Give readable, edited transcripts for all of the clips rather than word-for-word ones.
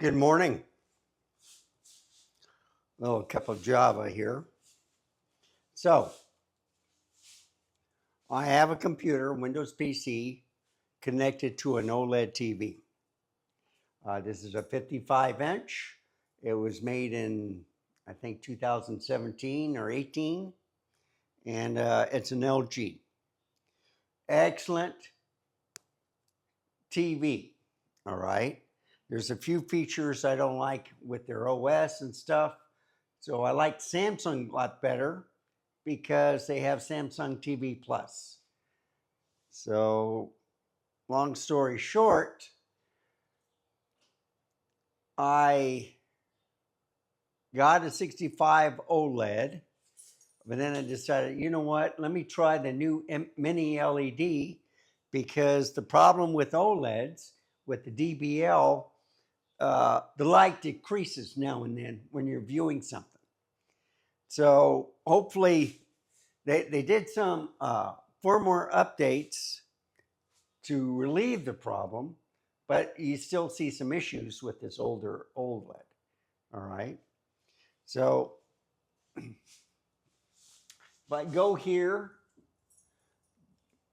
Good morning. Little cup of Java here. So, I have a computer, Windows PC, connected to an OLED TV. This is a 55-inch. It was made in, I think, 2017 or 18, and it's an LG. Excellent TV, all right? There's a few features I don't like with their OS and stuff. So I like Samsung a lot better because they have Samsung TV Plus. So, long story short, I got a 65 OLED, but then I decided, you know what, let me try the new mini LED because the problem with OLEDs, with the DBL, the light decreases now and then when you're viewing something. So hopefully they did some firmware updates to relieve the problem, but you still see some issues with this older OLED. All right. So if I go here,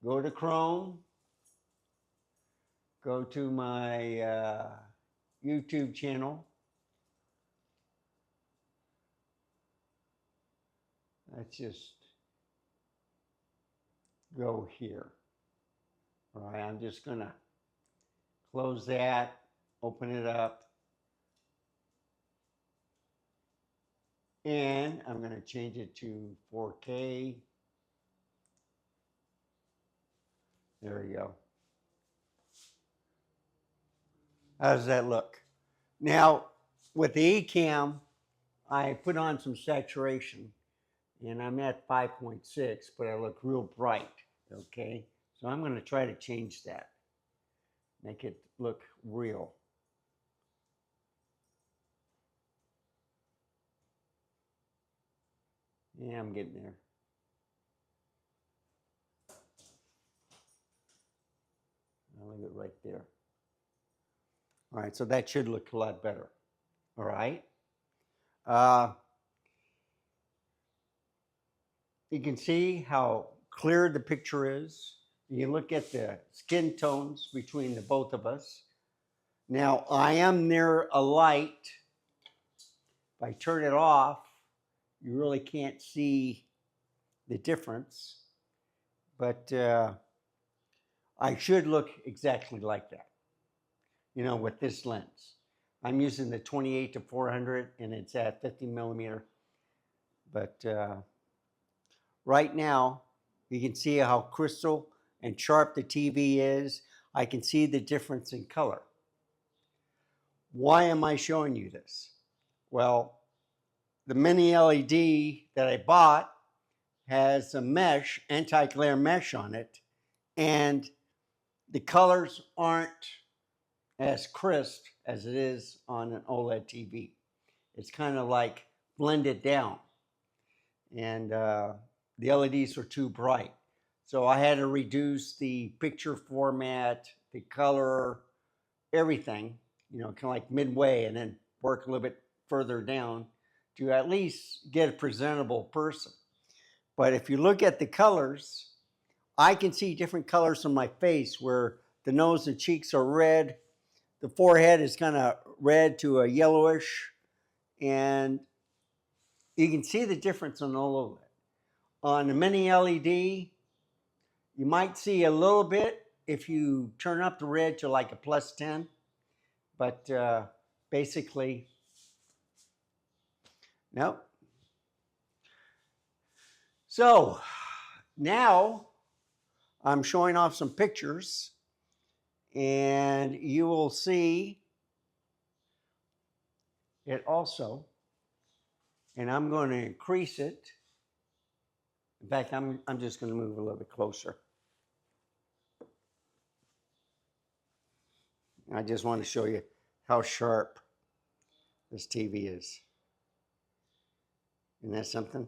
go to Chrome, go to my YouTube channel. Let's just go here. All right, I'm just going to close that, open it up, and I'm going to change it to 4K. There we go. How does that look? Now, with the eCam, I put on some saturation, and I'm at 5.6, but I look real bright, okay? So I'm going to try to change that, make it look real. Yeah, I'm getting there. I'll leave it right there. All right, so that should look a lot better. All right. You can see how clear the picture is. You can look at the skin tones between the both of us. Now, I am near a light. If I turn it off, you really can't see the difference. But I should look exactly like that, you know, with this lens. I'm using the 28 to 400 and it's at 50 millimeter. But right now, you can see how crystal and sharp the TV is. I can see the difference in color. Why am I showing you this? Well, the mini LED that I bought has a mesh, anti-glare mesh on it, and the colors aren't as crisp as it is on an OLED TV. It's kind of like blended down, and the LEDs are too bright. So I had to reduce the picture format, the color, everything, you know, kind of like midway, and then work a little bit further down to at least get a presentable person. But if you look at the colors, I can see different colors on my face where the nose and cheeks are red, the forehead is kind of red to a yellowish, and you can see the difference on all of it. On the mini LED, you might see a little bit if you turn up the red to like a +10, but basically, no. So now I'm showing off some pictures and you will see it also, and I'm going to increase it. In fact, I'm just going to move a little bit closer. I just want to show you how sharp this TV is. Isn't that something?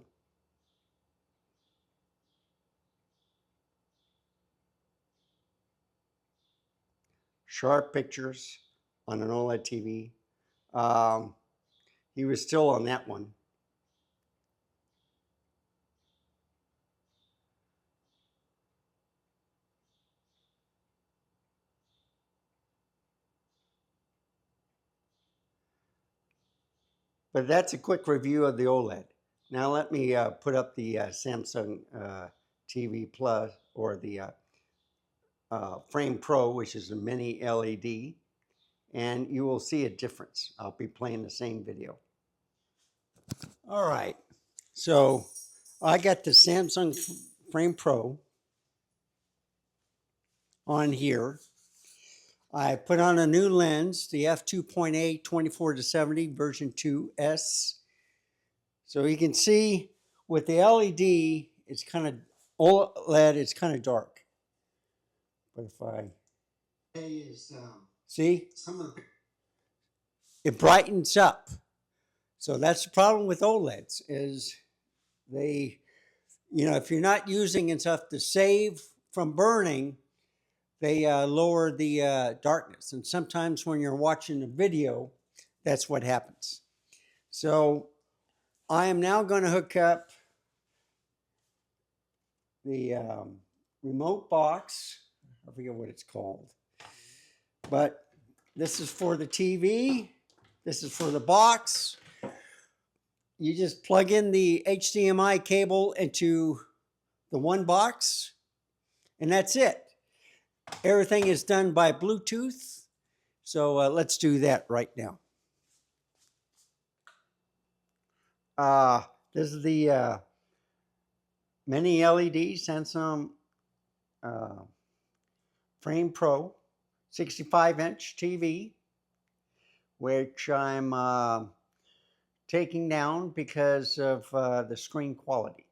Sharp pictures on an OLED TV, Um, he was still on that one. But that's a quick review of the OLED. Now let me put up the Samsung TV Plus, or the Frame Pro, which is a mini LED, and you will see a difference. I'll be playing the same video. All right, so I got the Samsung Frame Pro on here. I put on a new lens, the f2.8 24-70 version 2S. So you can see with the LED, it's kind of OLED, it's kind of dark. But if I see, it brightens up. So that's the problem with OLEDs, is they, if you're not using enough to save from burning, they lower the darkness. And sometimes when you're watching a video, that's what happens. So I am now going to hook up the remote box. I forget what it's called. But this is for the TV. This is for the box. You just plug in the HDMI cable into the one box, and that's it. Everything is done by Bluetooth. So let's do that right now. This is the mini LED Samsung Frame Pro 65-inch TV, which I'm taking down because of the screen quality.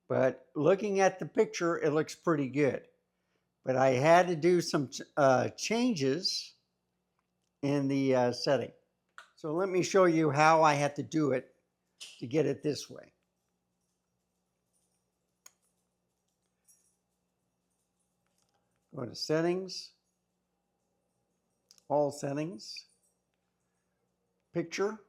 But looking at the picture, it looks pretty good. But I had to do some changes in the setting. So let me show you how I had to do it to get it this way. Go to settings, all settings, picture.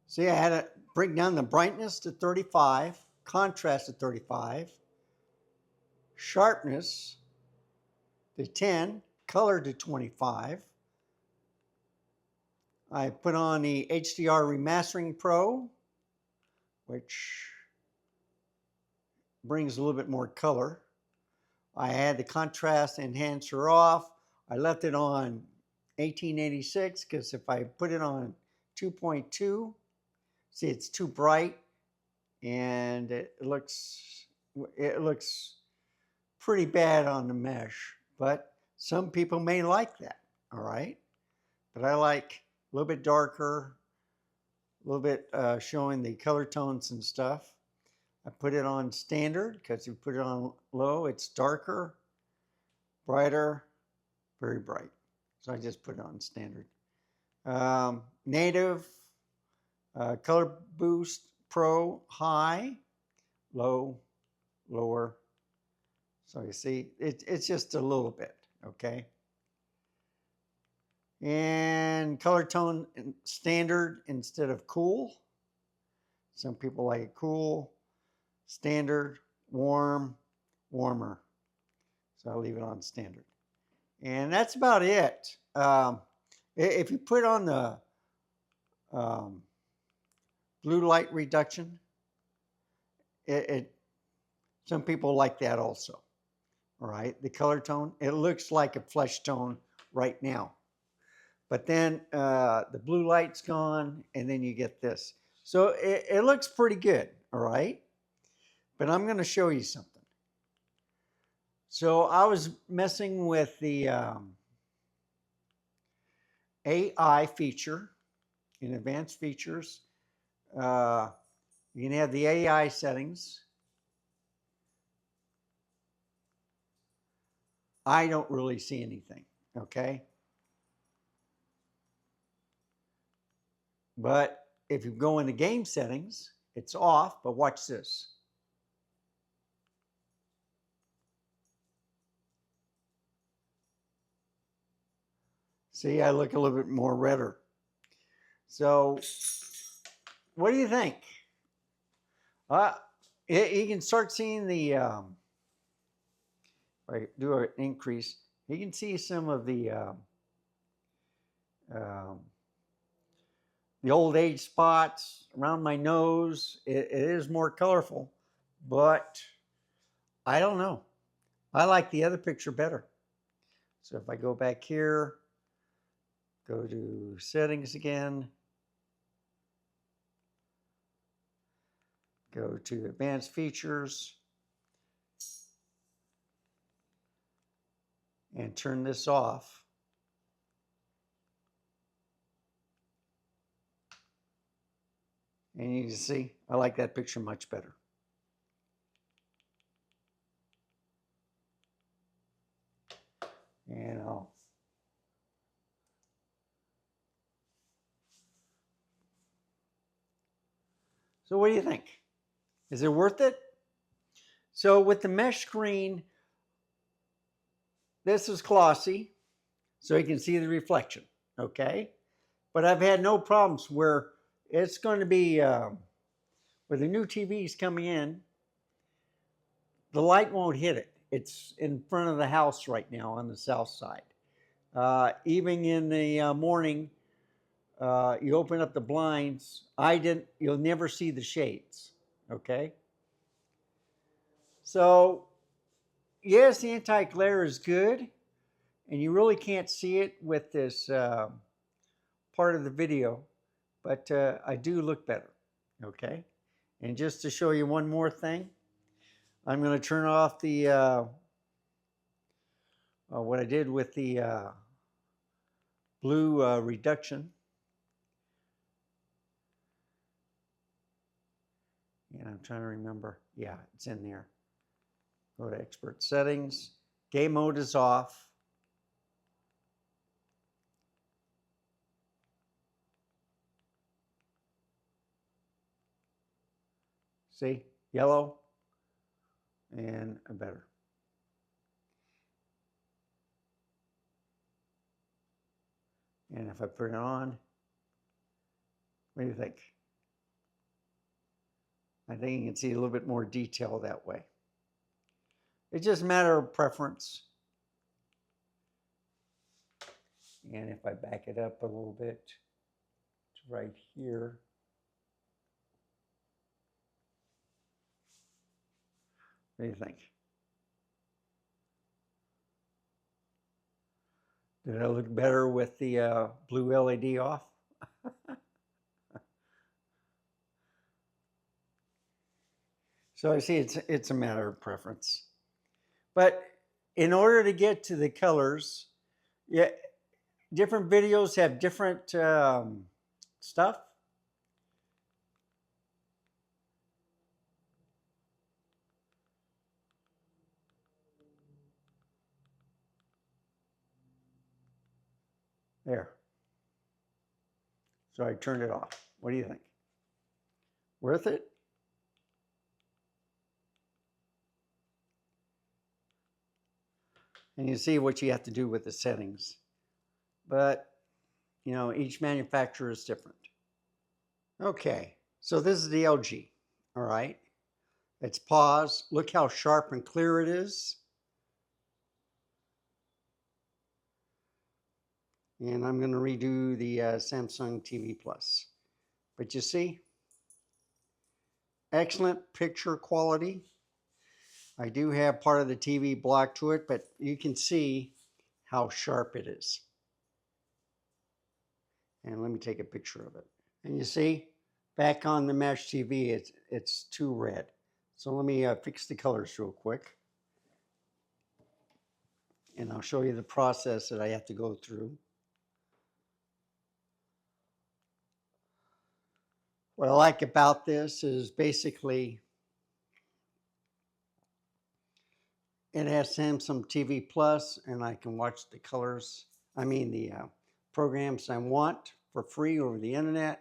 See, I had to bring down the brightness to 35, contrast to 35, sharpness to 10, color to 25. I put on the HDR Remastering Pro, which brings a little bit more color. I had the contrast enhancer off. I left it on 1886 because if I put it on 2.2, see, it's too bright and it looks pretty bad on the mesh, but some people may like that, all right? But I like a little bit darker, a little bit showing the color tones and stuff. I put it on standard because if you put it on low, it's darker, brighter, very bright. So I just put it on standard. Native, color boost, pro, high, low, lower. So you see, it's just a little bit, okay? And color tone standard instead of cool. Some people like it cool. Standard, warm, warmer. So I'll leave it on standard. And that's about it. If you put on the blue light reduction, some people like that also. All right, the color tone, it looks like a flesh tone right now. But then the blue light's gone, and then you get this. So it looks pretty good, all right? But I'm going to show you something. So I was messing with the AI feature in advanced features. You can have the AI settings. I don't really see anything, okay? But if you go in the game settings, it's off, but watch this. See, I look a little bit more redder. So, what do you think? Uh, you can start seeing the, if I do an increase, you can see some of um, the old age spots around my nose. It is more colorful, but I don't know. I like the other picture better. So if I go back here, go to settings again, go to advanced features, and turn this off. And you can see, I like that picture much better. And so what do you think? Is it worth it? So with the mesh screen, this is glossy, so you can see the reflection, okay? But I've had no problems where it's going to be, with the new TVs coming in, the light won't hit it. It's in front of the house right now on the south side. Even in the morning, you open up the blinds. You'll never see the shades, okay? So, yes, the anti-glare is good, and you really can't see it with this part of the video, but I do look better, okay? And just to show you one more thing, I'm going to turn off the, what I did with the blue reduction. And I'm trying to remember. Yeah, it's in there. Go to expert settings. Game mode is off. See, yellow and better. And if I put it on, what do you think? I think you can see a little bit more detail that way. It's just a matter of preference. And if I back it up a little bit to right here, what do you think? Did I look better with the blue LED off? So I see it's a matter of preference. But in order to get to the colors, yeah, different videos have different stuff. There. So I turned it off. What do you think? Worth it? And you see what you have to do with the settings. But, you know, each manufacturer is different. Okay, so this is the LG, all right? It's pause. Look how sharp and clear it is. And I'm going to redo the Samsung TV Plus. But you see, excellent picture quality. I do have part of the TV blocked to it, but you can see how sharp it is. And let me take a picture of it. And you see, back on the mesh TV, it's too red. So let me fix the colors real quick. And I'll show you the process that I have to go through. What I like about this is basically it has Samsung TV Plus, and I can watch the colors, the programs I want for free over the internet.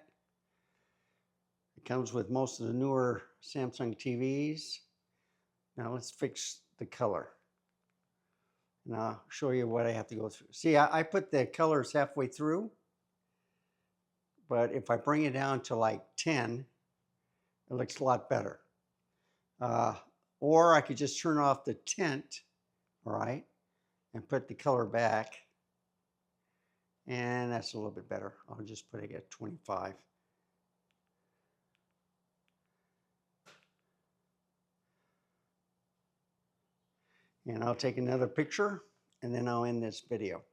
It comes with most of the newer Samsung TVs. Now let's fix the color. And I'll show you what I have to go through. See, I put the colors halfway through, but if I bring it down to like 10, it looks a lot better. Or I could just turn off the tint, all right, and put the color back. And that's a little bit better. I'll just put it at 25. And I'll take another picture and then I'll end this video.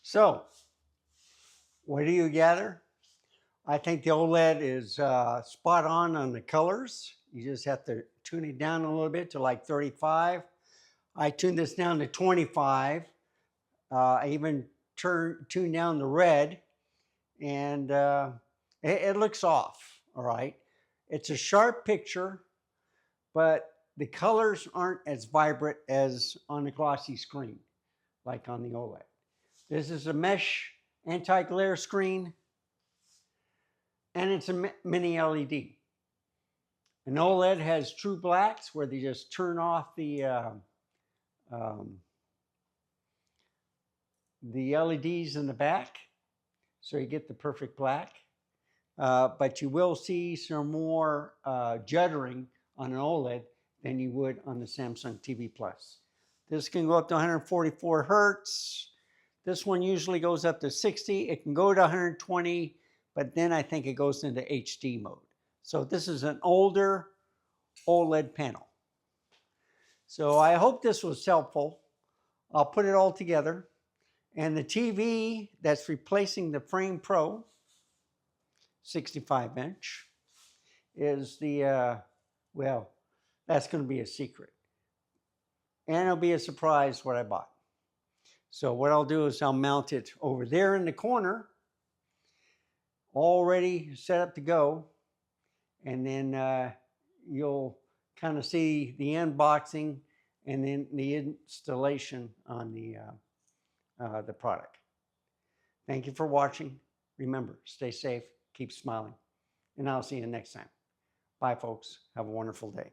So, what do you gather? I think the OLED is spot on the colors. You just have to tune it down a little bit to like 35. I tuned this down to 25. I even tuned down the red, and it looks off, all right? It's a sharp picture, but the colors aren't as vibrant as on the glossy screen, like on the OLED. This is a mesh anti-glare screen, and it's a mini LED. An OLED has true blacks where they just turn off the LEDs in the back, so you get the perfect black. But you will see some more juddering on an OLED than you would on the Samsung TV Plus. This can go up to 144 hertz. This one usually goes up to 60. It can go to 120, but then I think it goes into HD mode. So this is an older OLED panel. So I hope this was helpful. I'll put it all together. And the TV that's replacing the Frame Pro 65-inch is the, well, that's going to be a secret. And it'll be a surprise what I bought. So what I'll do is I'll mount it over there in the corner, all ready, set up to go. And then you'll kind of see the unboxing and then the installation on the product. Thank you for watching. Remember, stay safe, keep smiling, and I'll see you next time. Bye, folks. Have a wonderful day.